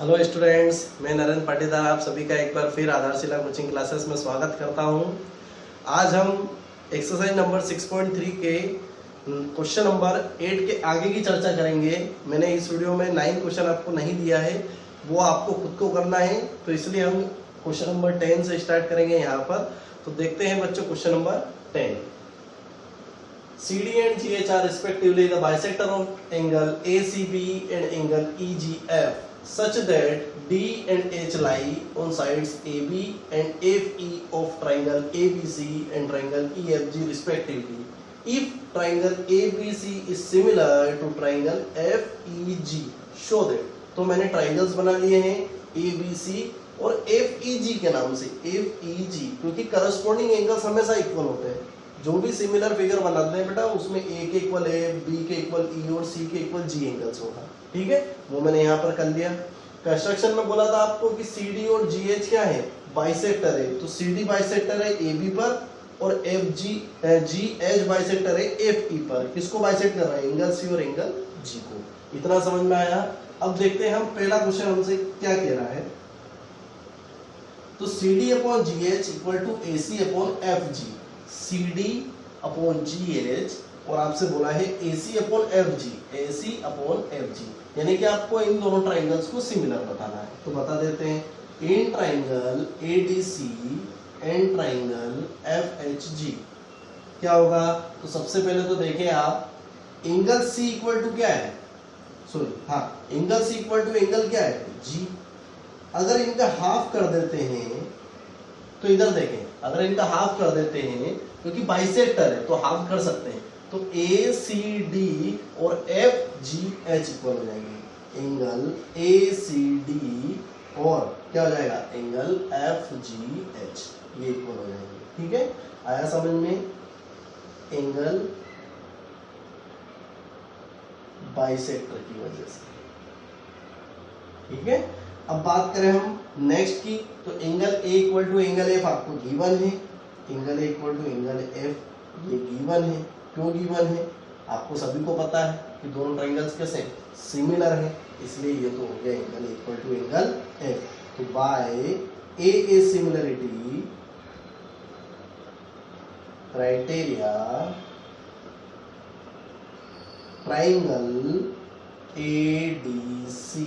Hello students, मैं नरेंद्र पाटीदार आप सभी का एक बार फिर आधारशिला कोचिंग क्लासेस में स्वागत करता हूं। आज हम एक्सरसाइज नंबर 6.3 के क्वेश्चन नंबर 8 के आगे की चर्चा करेंगे। मैंने इस वीडियो में 9 क्वेश्चन आपको नहीं दिया है, वो आपको खुद को करना है, तो इसलिए हम क्वेश्चन नंबर 10 से स्टार्ट करेंगे यहाँ पर। तो देखते हैं बच्चों question number 10। CD and GH are respectively the bisector of angle ACB and angle EGF such that D and H lie on sides AB and FE of triangle ABC and triangle EFG respectively. If triangle ABC is similar to triangle FEG, show that. तो मैंने triangles बना लिए हैं ABC और FEG के नाम से, FEG, क्योंकि करस्पॉन्डिंग एंगल्स हमेशा इक्वल होते हैं। जो भी सिमिलर फिगर बनाते हैं बेटा, उसमें A के इक्वल A, B के इक्वल E और C के इक्वल G एंगल्स होगा। ठीक है, वो मैंने यहाँ पर कर लिया। कंस्ट्रक्शन में बोला था आपको कि CD और GH क्या है, बाइसेक्टर है। तो CD बाइसेक्टर है AB पर और GH बाइसेक्टर है FE पर। किसको बाइसेक्ट कर रहा है, एंगल C और एंगल G को। इतना समझ में आया। अब देखते हैं हम पहला क्वेश्चन हमसे क्या कह रहा है। तो CD upon GH equal to AC upon FG, CD upon GH और आपसे बोला है AC upon FG, AC upon FG, यानी कि आपको इन दोनों ट्राइंगल्स को सिमिलर बताना है। तो बता देते हैं, in triangle ADC and triangle FHG क्या होगा। तो सबसे पहले तो देखें आप, एंगल C इक्वल टू क्या है, सॉरी हाँ, angle C equal to angle क्या है, G। अगर इनका हाफ कर देते हैं तो इधर देखें, अगर इनका हाफ कर देते हैं, क्योंकि बाइसेक्टर है तो हाफ कर सकते हैं, तो ACD और FGH इक्वल हो जाएंगे। एंगल ACD और क्या हो जाएगा, एंगल FGH, ये इक्वल हो जाएंगे। ठीक है, आया समझ में। एंगल बाइसेक्टर की वजह से। ठीक है, अब बात करें हम नेक्स्ट की, तो angle A equal to angle F आपको गिवन है, angle A equal to angle F ये गिवन है। क्यों गिवन है, आपको सभी को पता है कि दोनों ट्राइंगल्स कैसे सिमिलर हैं, इसलिए ये तो हो गया angle A equal to angle F। तो by AA similarity criteria triangle ADC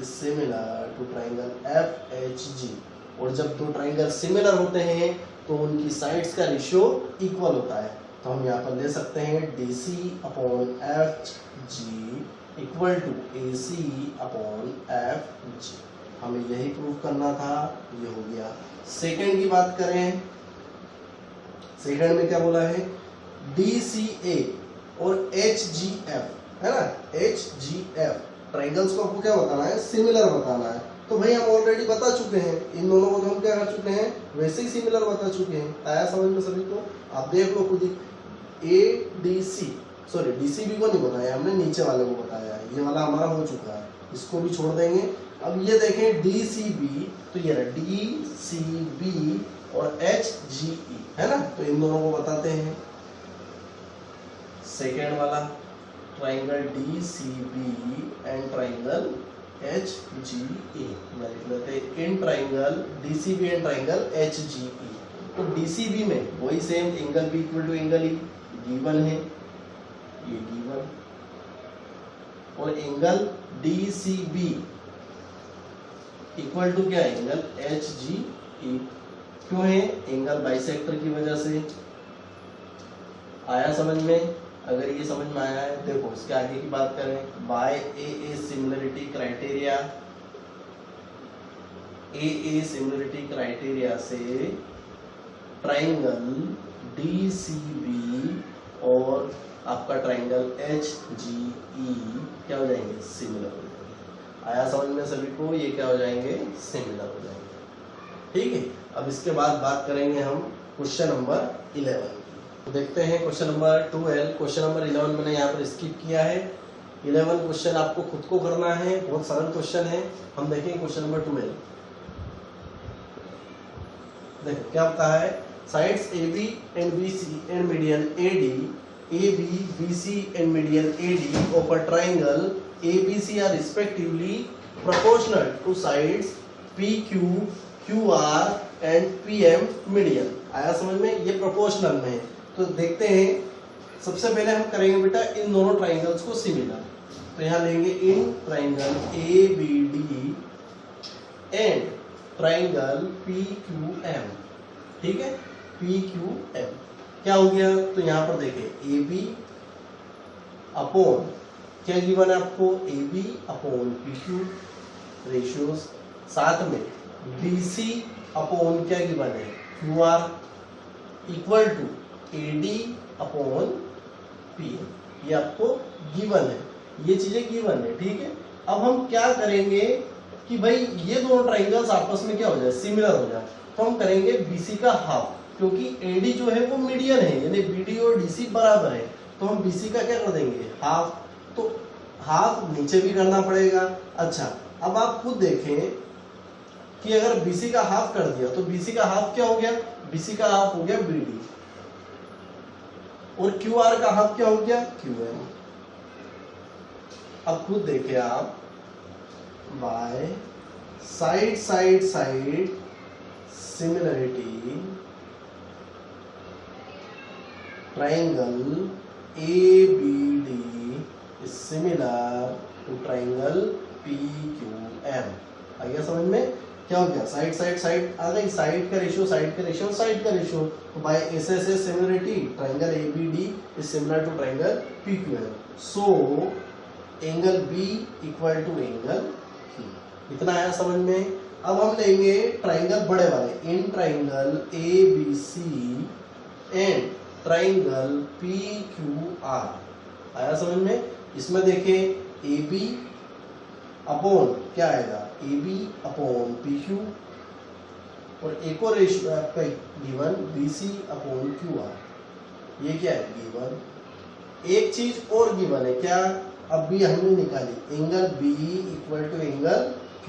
is similar to triangle FHG, और जब दो ट्राइंगल सिमिलर होते हैं तो उनकी साइड्स का रेशियो इक्वल होता है। तो हम यहाँ पर ले सकते हैं DC upon FG equal to AC upon FG। हमें यही प्रूव करना था, ये हो गया। सेकंड की बात करें, सेकंड में क्या बोला है, DCA और HGF है ना, HGF ट्राइंगल्स को आपको क्या बताना है, सिमिलर बताना है। तो भाई हम ऑलरेडी बता चुके हैं, इन दोनों को तो हम क्या कर चुके हैं, वैसे ही सिमिलर बता चुके हैं। आया समझ में सभी को। आप देख लो खुद ही, ADC, सॉरी DCB को नहीं बताया हमने, नीचे वाले को बताया है। ये वाला हमारा हो चुका है, इसको भी छोड़ देंगे। अब ये देखें DCB, तो ये रहा DCB और HGE है ना, तो इन दोनों को बताते हैं। सेकेंड वाला triangle DCB and triangle HGE लिख लेते हैं, in triangle DCB and triangle HGE। तो DCB में वही same, angle B equal to angle E given है, ये गिवन, और एंगल DCB इक्वल टू क्या है, एंगल HGE। क्यों है, एंगल बाइसेक्टर की वजह से। आया समझ में। अगर ये समझ में आया है, देखो इसके आगे की बात करें, by AA similarity criteria, AA similarity criteria से ट्राइंगल DCB और आपका ट्राइंगल HGE क्या हो जाएंगे, सिमिलर हो जाएंगे। आया समझ में सभी को, ये क्या हो जाएंगे, सिमिलर हो जाएंगे। ठीक है, अब इसके बाद बात करेंगे हम क्वेश्चन नंबर 11। तो देखते हैं क्वेश्चन नंबर 12। क्वेश्चन नंबर 11 मैंने यहाँ पर स्किप किया है। 11 क्वेश्चन आपको खुद को करना है, बहुत सरल क्वेश्चन है। हम देखेंगे क्वेश्चन नंबर 12। देखो क्या होता है, sides AB and BC and median AD, AB, BC and median AD of a triangle ABC are respectively proportional two sides PQ, QR and PM median. आया समझ में? ये प्रोपोर्शनल में है। तो देखते हैं, सबसे पहले हम करेंगे बेटा इन दोनों ट्राइंगल्स को सिमिलर। तो यहाँ लेंगे in triangle ABD and triangle PQM, ठीक है, PQM क्या हो गया? तो यहाँ पर देखें AB अपॉन क्या गिवन है आपको, AB अपॉन PQ रेशियोज, साथ में BC अपॉन क्या गिवन है, QR equal to AD upon PM, ये आपको गिवन है, ये चीजें गिवन है, ठीक है। अब हम क्या करेंगे कि भाई ये दोनों ट्राइंगल्स आपस में क्या हो जाए, सिमिलर हो जाए। तो हम करेंगे BC का हाफ, क्योंकि AD जो है वो मीडियन है, यानी BD और DC बराबर है, तो हम BC का क्या कर देंगे, हाफ। तो हाफ नीचे भी करना पड़ेगा। अच्छा, अब आप खुद देखें कि अगर BC का हाफ कर दिया तो BC का हाफ क्या हो गया, BC का हाफ हो गया BD, और QR का हाफ क्या हो गया, QM। अब खुद देखिए आप, by side side side similarity triangle ABD is similar to triangle PQM। आ गया समझ में? क्या हो गया, साइड साइड साइड आ गई, साइड का रेशियो साइड का रेशियो साइड का रेशियो। तो by SSA similarity triangle ABD is similar to triangle PQM, so angle B equal to angle Q। इतना आया समझ में? अब हम लेंगे ट्राइंगल बड़े वाले, इन triangle ABC and triangle PQR। आया समझ में? इसमें देखें AB अपॉन क्या आएगा, AB अपॉन PQ, और एक और रेशियो आपका गिवन BC अपॉन QR। ये क्या है, गिवन। एक चीज और गिवन है, क्या, अब भी हमने निकाली, angle B equal to angle Q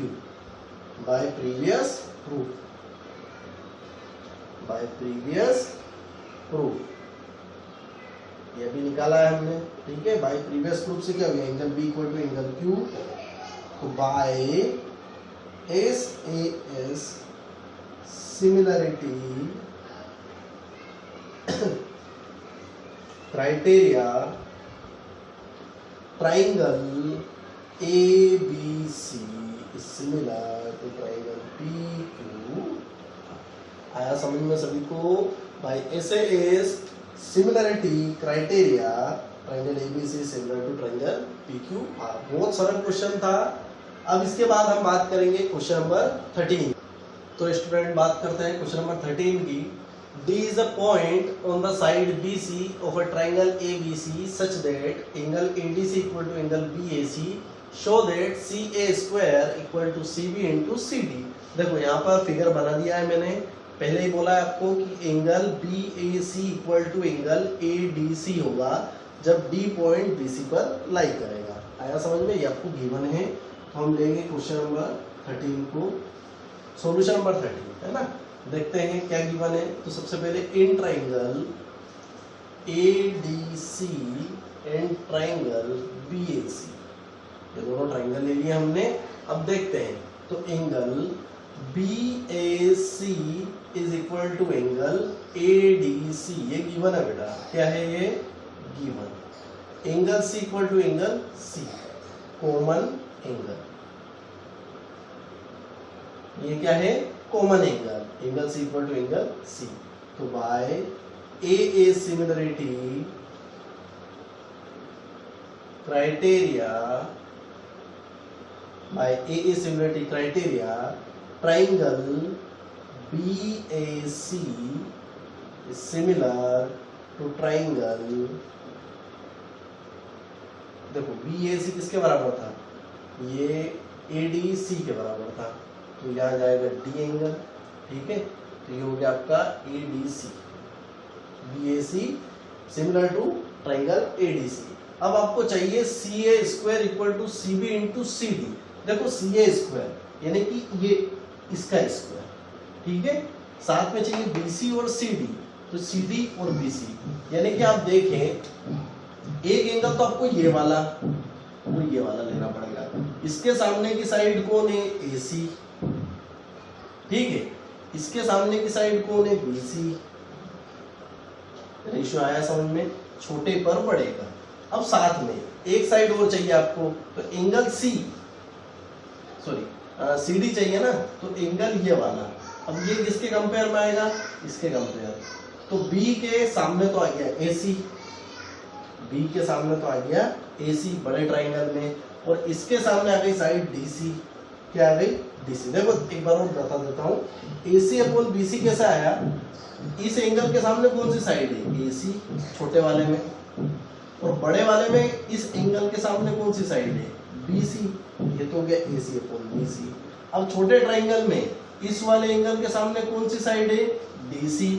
by previous proof, by previous proof ये भी निकाला है हमने, ठीक है। बाय प्रीवियस प्रूफ से क्या हो गया, angle B equal to angle Q। तो by SAS similarity criteria triangle ABC is similar to triangle PQ। आया समझ में सभी को? By SAS similarity criteria triangle ABC similar to triangle PQR। बहुत सरल क्वेश्चन था। अब इसके बाद हम बात करेंगे क्वेश्चन नंबर 13। तो स्टूडेंट बात करते हैं क्वेश्चन नंबर 13 की। D is a point on the side BC of a triangle ABC such that angle ADC equal to angle BAC, show that CA square equal to CB into CD। देखो यहाँ पर figure बना दिया है मैंने, पहले ही बोला है आपको कि angle BAC equal to angle ADC होगा जब D पॉइंट BC पर लाई करेगा। आया समझ में? ये आपको गिवन है। तो हम लेंगे क्वेश्चन नंबर 13 को, सॉल्यूशन नंबर 13 है ना। देखते हैं क्या गिवन है। तो सबसे पहले in triangle ADC and triangle BAC, ये दोनों ट्राइंगल ले लिए हमने। अब देखते हैं, तो angle BAC is equal to angle ADC, ये गिवन है बेटा। क्या है ये? Given. Angle C equal to angle C, common angle. ये क्या है? Common angle. Angle C equal to angle C। तो by AA similarity criteria, by AA similarity criteria triangle BAC is similar to triangle, देखो BAC किसके बराबर था, ये ADC के बराबर था, तो यहाँ जाएगा D एंगल, ठीक है। तो ये हो गया आपका ADC, BAC similar to triangle ADC। अब आपको चाहिए CA square equal to CB into CD। देखो CA स्क्वायर यानी कि ये इसका स्क्वायर, ठीक है। साथ में चाहिए BC और CD, तो CD और BC यानी कि आप देखें एक एंगल तो आपको ये वाला, वो ये वाला लेना पड़ेगा। इसके सामने की साइड कौन है? AC, ठीक है। इसके सामने की साइड कौन है? BC। रेशियो आया समझ में? छोटे पर बड़े का। अब साथ में एक साइड और चाहिए आपको, तो एंगल CD चाहिए ना, तो एंगल ये वाला। अब ये किसके कंपेयर में आएगा? इसके कंपेयर। तो B के सामने तो आ गया AC, B के सामने तो आ गया AC बड़े ट्राइंगल में, और इसके सामने आ गई साइड DC। क्या आ गई? DC। देखो एक बार और बता देता हूँ, AC अपॉन BC कैसा आया? इस एंगल के सामने कौन सी साइड है? AC, छोटे वाले में, और बड़े वाले में इस एंगल के सामने कौन सी साइड है? BC। ये तो हो गया AC अपॉन BC। अब छोटे ट्राइंगल में इस वाले एंगल के सामने कौन सी साइड है? DC,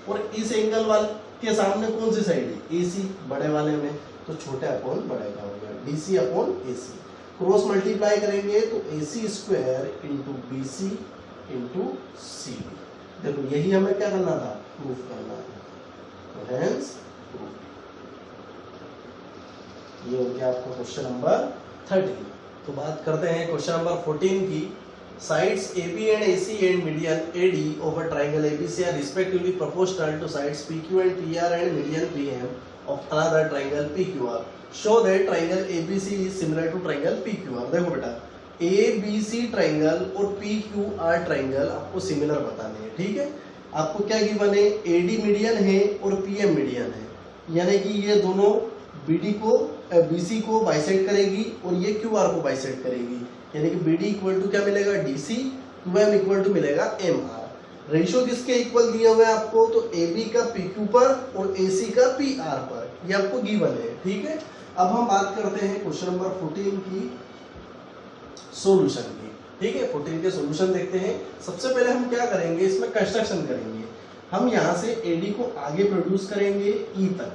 और इस एंगल वाले के सामने कौन सी साइड है? AC, बड़े वाले में, तो छोटे अपॉन बड़े का हो गया DC upon AC। Cross multiply करेंगे तो AC square into BC into CD। देखो यही हमें क्या करना था? प्रूफ करना है। तो हेंस प्रूफ। ये हो गया आपका क्वेश्चन नंबर 13। तो बात करते हैं क्वेश्चन नंबर 14 की। Sides AB and AC and median AD of a triangle ABC are respectively proportional to sides PQ and PR and median PM of another triangle PQR. Show that triangle ABC is similar to triangle PQR. देखो बेटा, ABC triangle और PQR triangle आपको similar बताने हैं, ठीक है। आपको क्या गिवन है? AD मीडियन है और PM मीडियन है, यानी कि ये दोनों BC को बाइसेक्ट करेगी और ये QR को बाइसेक्ट करेगी, यानी कि BD इक्वल टू क्या मिलेगा? DC, QM इक्वल टू मिलेगा MR। रेशियो किसके इक्वल दिए हुए हैं आपको? तो AB का PQ पर और AC का PR पर, ये आपको गिवन है, ठीक है। अब हम बात करते हैं क्वेश्चन नंबर 14 की सॉल्यूशन की, ठीक है। 14 के सॉल्यूशन देखते हैं। सबसे पहले हम क्या करेंगे? इसमें कंस्ट्रक्शन करेंगे। हम यहाँ से AD को आगे प्रोड्यूस करेंगे E तक।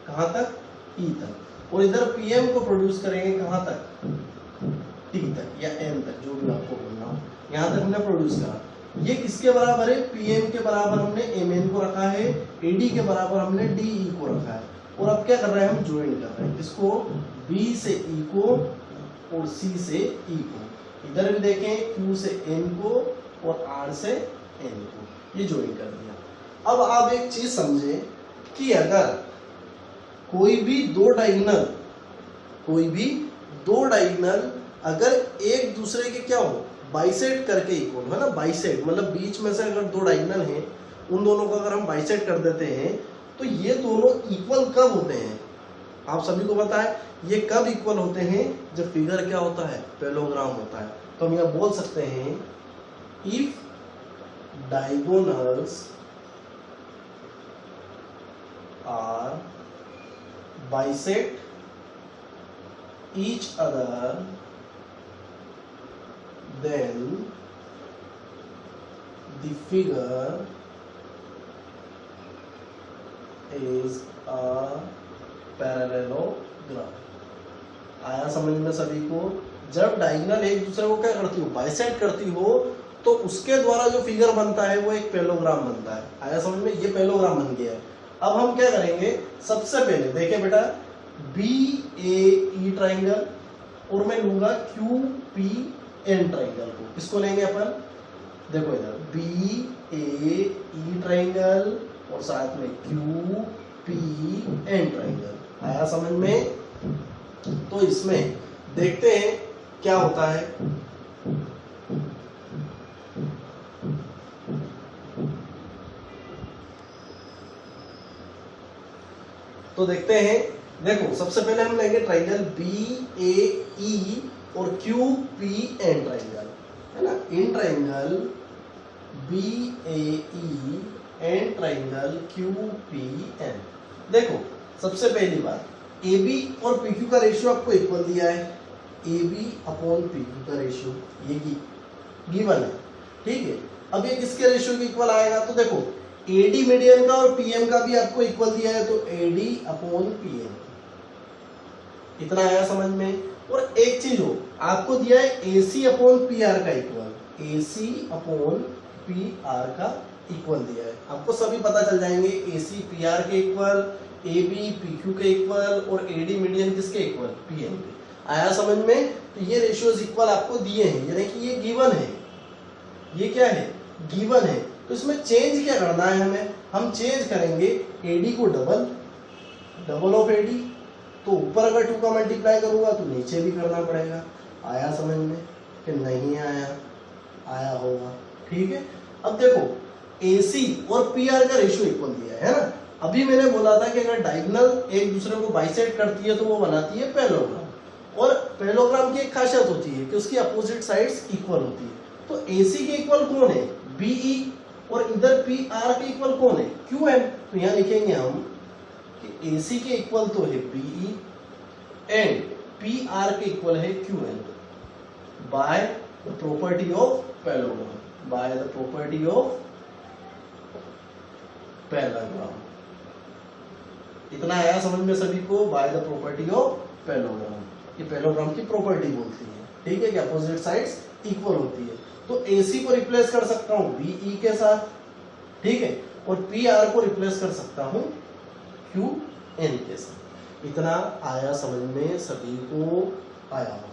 कहाँ तक? E तक। और इधर PM को प्रोड्यूस करेंगे कहाँ तक? T तक या M तक, जो भी आपको बोलना हो। यहाँ तक हमने प्रोड्यूस करा। ये किसके बराबर है? PM के बराबर हमने MN को रखा है, AD के बराबर हमने DE को रखा है। और अब क्या कर रहे हैं? हम ज्वाइन कर रहे हैं किसको? B से E को और C से E को। इधर भी देखें, Q से N को और R से N को, ये ज्वाइन कर दिया। अब आप एक चीज समझे कि अगर कोई भी दो डायगोनल अगर एक दूसरे के क्या हो? बाइसेक्ट करके इक्वल है ना। बाइसेक्ट मतलब बीच में से अगर दो डायगोनल हैं, उन दोनों को अगर हम बाइसेक्ट कर देते हैं तो ये दोनों इक्वल कब होते हैं? आप सभी को पता है ये कब इक्वल होते हैं? जब फिगर क्या होता है? पैरेललोग्राम होता है। तो हम यहाँ बोल सकते हैं if diagonals are bisect each other, then the figure is a parallelogram। आया समझ में सभी को? जब डायगोनल एक दूसरे को क्या करती हो? बाइसेक्ट करती हो, तो उसके द्वारा जो फिगर बनता है वो एक पैरेललोग्राम बनता है। आया समझ में? ये पैरेललोग्राम बन गया है। अब हम क्या करेंगे? सबसे पहले देखिए बेटा, BAE ट्राइंगल और मैं लूंगा QPN ट्राइंगल को। किसको लेंगे अपन? देखो इधर BAE ट्राइंगल और साथ में QPN ट्राइंगल। आया समझ में? तो इसमें देखते हैं क्या होता है। तो देखते हैं, देखो सबसे पहले हम लेंगे ट्राइंगल BAE और QPN ट्राइंगल, है ना। In triangle BAE and triangle QPN। देखो सबसे पहली बात, AB और PQ का रेशियो आपको इक्वल दिया है। AB अपॉन PQ का रेशियो ये गिवन है, ठीक है। अब ये किसके रेशियो के इक्वल आएगा? तो देखो AD मीडियन का और PM का भी आपको इक्वल दिया है, तो AD अपॉन PM। इतना आया समझ में? और एक चीज हो, आपको दिया है AC अपॉन PR का इक्वल, AC अपॉन PR का इक्वल दिया है। आपको सभी पता चल जाएंगे, AC PR के इक्वल, AB PQ के इक्वल और AD मीडियन किसके इक्वल? PM के। आया समझ में? तो ये रेशियोज इक्वल आपको दिए हैं, यानी कि ये गिवन है, ये क्या है, गिवन है। तो इसमें चेंज क्या करना है हमें, हम चेंज करेंगे एडी को डबल ऑफ एडी, तो ऊपर अगर 2 का मल्टीप्लाई करूंगा तो नीचे भी करना पड़ेगा। आया समझ में कि नहीं आया? आया होगा, ठीक है। अब देखो AC और PR का रेशियो इक्वल दिया है ना। अभी मैंने बोला था कि अगर डायगोनल एक दूसरे को बाइसेक्ट करती है तो वो बनाती है पैरेललोग्राम, और पैरेललोग्राम की एक खासियत होती है कि उसकी अपोजिट साइड्स इक्वल होती है। तो AC के इक्वल कौन है, BE, और इधर PR के इक्वल कौन है, QM। तो यहाँ लिखेंगे हम कि AC के इक्वल तो है BE एंड PR के इक्वल है QM by the property of parallelogram, by the property of parallelogram. इतना आया समझ में सभी को, by the property of parallelogram. ये पैरेललोग्राम की प्रॉपर्टी बोलती है, ठीक है, कि अपोजिट साइड्स इक्वल होती है। तो AC को रिप्लेस कर सकता हूं BE के साथ, ठीक है, और PR को रिप्लेस कर सकता हूं QN के साथ। इतना आया समझ में सभी को? आया होगा।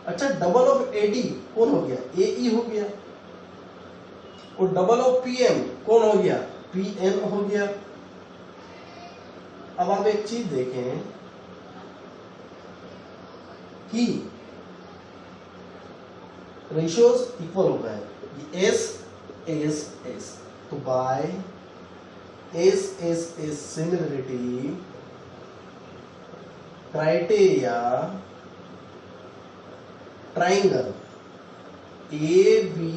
अच्छा, डबल ऑफ AD कौन हो गया, AE हो गया, और डबल ऑफ PM कौन हो गया, PN हो गया। अब आप एक चीज देखें कि रेशियोज इक्वल हो गए, S, तो by S similarity criteria triangle ABE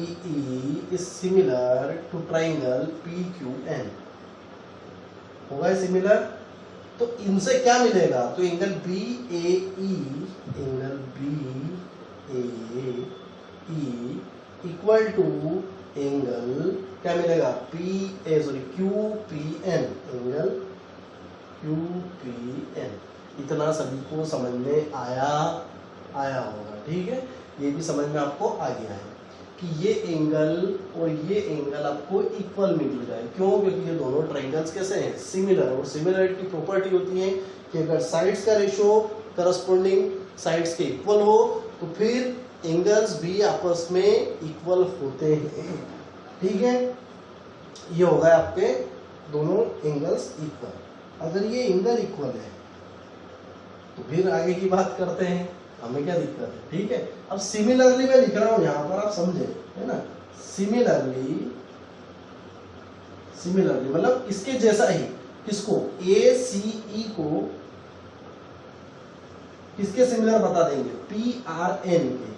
is similar to triangle PQN, होगा सिमिलर। तो इनसे क्या मिलेगा, तो angle BAE equal to angle क्या मिलेगा, QPN, एंगल QPN। इतना सभी को समझ में आया होगा, ठीक है। ये भी समझ में आपको आ गया है कि ये एंगल और ये एंगल आपको इक्वल मिल जाए। क्यों? क्योंकि ये दोनों ट्रायंगल्स कैसे हैं, सिमिलर। और सिमिलर की प्रॉपर्टी होती है कि अगर साइड्स का रेशियो करस्पॉन्डिंग साइड्स के इक्वल हो तो फिर एंगल्स भी आपस में इक्वल होते हैं, ठीक है। ये होगा आपके दोनों एंगल्स इक्वल। अगर ये एंगल इक्वल है तो फिर आगे की बात करते हैं, हमें क्या दिक्कत है, ठीक है। अब सिमिलरली मैं लिख रहा हूं यहां पर, आप समझे, है ना। सिमिलरली मतलब इसके जैसा ही, किसको, ACE को किसके सिमिलर बता देंगे, PRN के,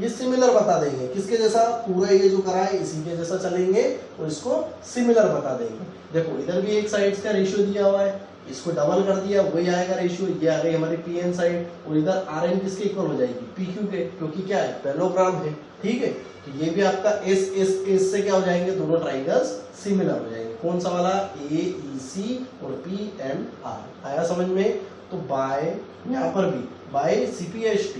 ये सिमिलर बता देंगे। किसके जैसा, पूरा ये जो करा है इसी के जैसा चलेंगे और इसको सिमिलर बता देंगे। देखो इधर भी एक साइड का रेशियो दिया हुआ है, इसको डबल कर दिया, वही आएगा रेशियो, ये आ गई हमारी PN साइड, और इधर RN किसके इक्वल हो जाएगी, PQ के, क्योंकि क्या है, पैरेललोग्राम है, ठीक है। तो ये भी आपका S से क्या हो जाएंगे, दोनों ट्राइंगल्स सिमिलर हो जाएंगे। कौन सा वाला, AEC और PNR। आया समझ में? तो बाय, यहाँ पर भी बाय CPST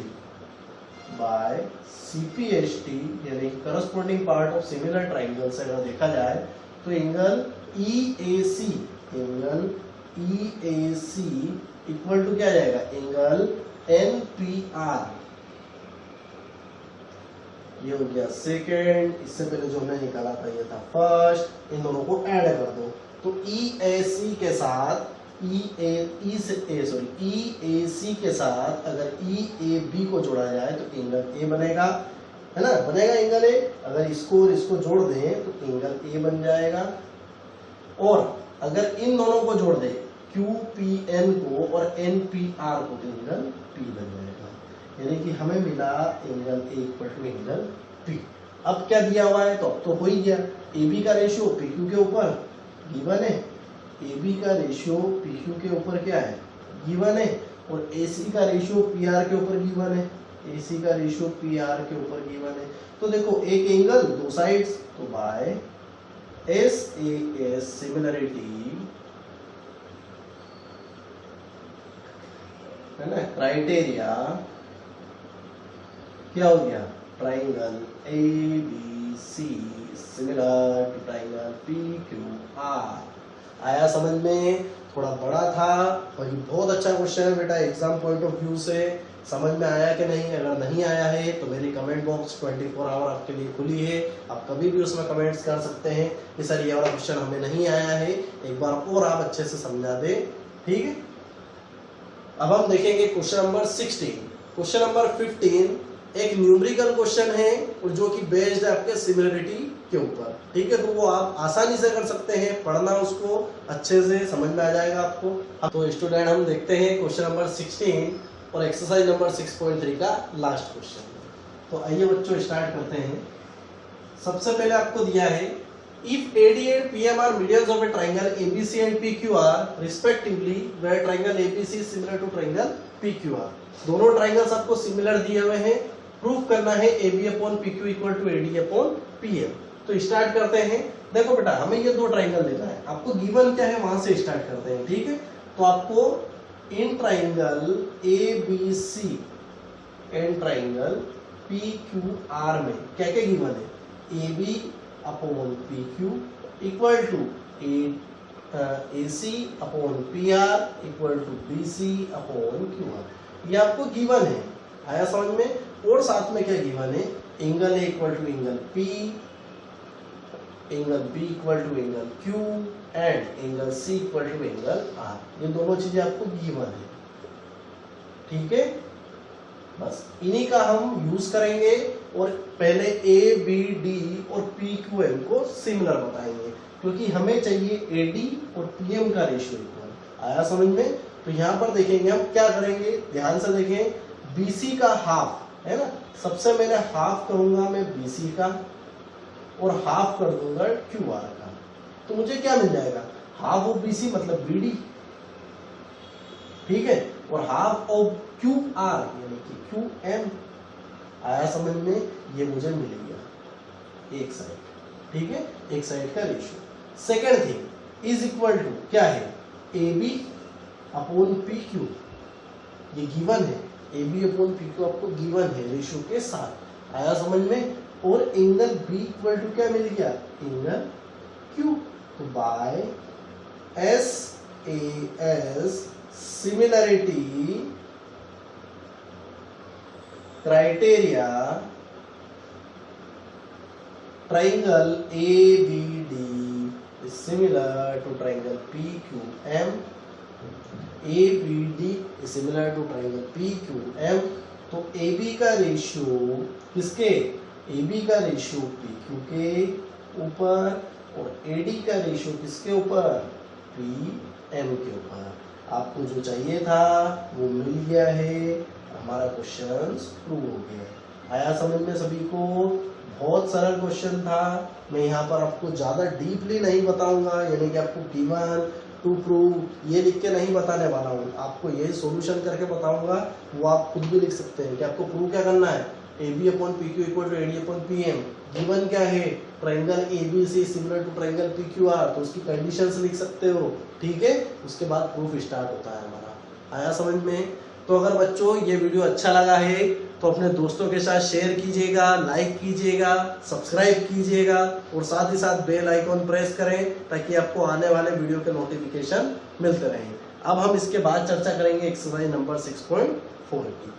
यानी corresponding part of similar triangles अगर देखा जाए तो एंगल EAC इक्वल टू क्या जाएगा, एंगल NPR। ये हो गया सेकेंड, इससे पहले जो हमने निकाला था ये था फर्स्ट। इन दोनों को ऐड कर दो तो EAC के साथ EAC के साथ अगर EAB को जोड़ा जाए तो एंगल A बनेगा, है ना, बनेगा एंगल A। अगर इसको और इसको जोड़ दें तो एंगल A बन जाएगा, और अगर इन दोनों को जोड़ दें QPN को और NPR को तो एंगल P बन जाएगा। यानी कि हमें मिला angle A equal to angle P। अब क्या दिया हुआ है, तो अब तो हो ही गया, AB का रेशियो PQ के ऊपर गिवन है, AB का रेशियो PQ के ऊपर क्या है, गिवन है, और AC का रेशियो PR के ऊपर गिवन है, AC का रेशियो PR के ऊपर गिवन है। तो देखो एक एंगल दो साइड्स, तो बाय SAS सिमिलरिटी, है ना, क्राइटेरिया क्या हो गया, triangle ABC similar to triangle PQR। आया समझ में? थोड़ा बड़ा था और ये बहुत अच्छा क्वेश्चन है बेटा एग्जाम पॉइंट ऑफ व्यू से। समझ में आया कि नहीं? अगर नहीं आया है तो मेरी कमेंट बॉक्स 24 आवर आपके लिए खुली है, आप कभी भी उसमें कमेंट्स कर सकते हैं कि सर ये वाला क्वेश्चन हमें नहीं आया है, एक बार और आप अच्छे से समझा दे। ठीक है, अब हम देखेंगे क्वेश्चन नंबर 16। क्वेश्चन नंबर 15 एक न्यूमेरिकल क्वेश्चन है और जो कि बेस्ड है आपके सिमिलरिटी के ऊपर। ठीक है, तो वो आप आसानी से कर सकते हैं, पढ़ना उसको अच्छे से समझ में आ जाएगा आपको। तो स्टूडेंट हम देखते हैं क्वेश्चन नंबर 16 और एक्सरसाइज नंबर 6.3 का लास्ट क्वेश्चन। तो आइए बच्चों स्टार्ट करते हैं। सबसे पहले आपको दिया है if AD and PM are medians of a triangle ABC and PQR respectively where triangle ABC is similar to triangle PQR। दोनों ट्राइंगल्स आपको सिमिलर दिए हुए हैं, प्रूफ करना है AB upon PQ equal to AD upon PM। तो start करते हैं। देखो बेटा हमें ये दो ट्राइंगल देना है, आपको गिवन क्या है वहां से स्टार्ट करते हैं। ठीक है, तो आपको in triangle ABC and triangle PQR में क्या क्या गिवन है? AB upon PQ equal to AC upon PR equal to BC upon QR। ये आपको गिवन है, आया समझ में? और साथ में क्या गिवन है? Angle A equal to angle P, angle B equal to angle Q and angle C equal to angle R। ये दोनों चीजें आपको गिवन है। ठीक है, बस इन्हीं का हम यूज करेंगे और पहले ABD और PQM को सिमिलर बताएंगे क्योंकि हमें चाहिए AD और PM का रेशियो इक्वल। आया समझ में? तो यहाँ पर देखेंगे हम क्या करेंगे, ध्यान से देखें। BC का हाफ है ना, सबसे मैंने हाफ करूंगा मैं BC का और हाफ कर दूंगा QR का, तो मुझे क्या मिल जाएगा? हाफ ऑफ BC मतलब BD। ठीक है, और हाफ ऑफ QR यानी कि QM। आया समझ में? ये मुझे मिल गया एक साइड। ठीक है, एक साइड का ratio. Second thing is equal to क्या है? AB upon PQ। ये गिवन है, AB अपॉन PQ आपको गिवन है रेशियो के साथ। आया समझ में? और एंगल B इक्वल टू क्या मिल गया? Angle Q। तो by SAS similarity criteria triangle ABD is similar to triangle PQM। ABD is similar to triangle PQM। तो AB का रेशियो किसके? AB का रेशियो PQ के ऊपर और AD का रेशियो किसके ऊपर? PM के ऊपर। आपको जो चाहिए था वो मिल गया है, हमारा क्वेश्चन प्रूव हो गया। आया समझ में सभी को? बहुत सरल क्वेश्चन था। मैं यहाँ पर आपको ज़्यादा डीपली नहीं बताऊंगा, यानी कि आपको गिवन टू प्रूव ये लिख के नहीं बताने वाला हूँ, आपको ये सॉल्यूशन करके बताऊंगा। वो आप खुद भी लिख सकते हैं कि आपको प्रूव क्या करना है। AB upon PQ equal to AD upon PM। Given क्या है? Triangle ABC similar to triangle PQR, तो उसकी कंडीशंस लिख सकते हो। ठीक है, उसके बाद प्रूफ स्टार्ट होता है हमारा। आया समझ में? तो अगर बच्चों ये वीडियो अच्छा लगा है तो अपने दोस्तों के साथ शेयर कीजिएगा, लाइक कीजिएगा, सब्सक्राइब कीजिएगा और साथ ही साथ बेल आइकॉन प्रेस करें ताकि आपको आने वाले वीडियो के नोटिफिकेशन मिलते रहें। अब हम इसके बाद चर्चा करेंगे एक्सरसाइज नंबर 6.4 की।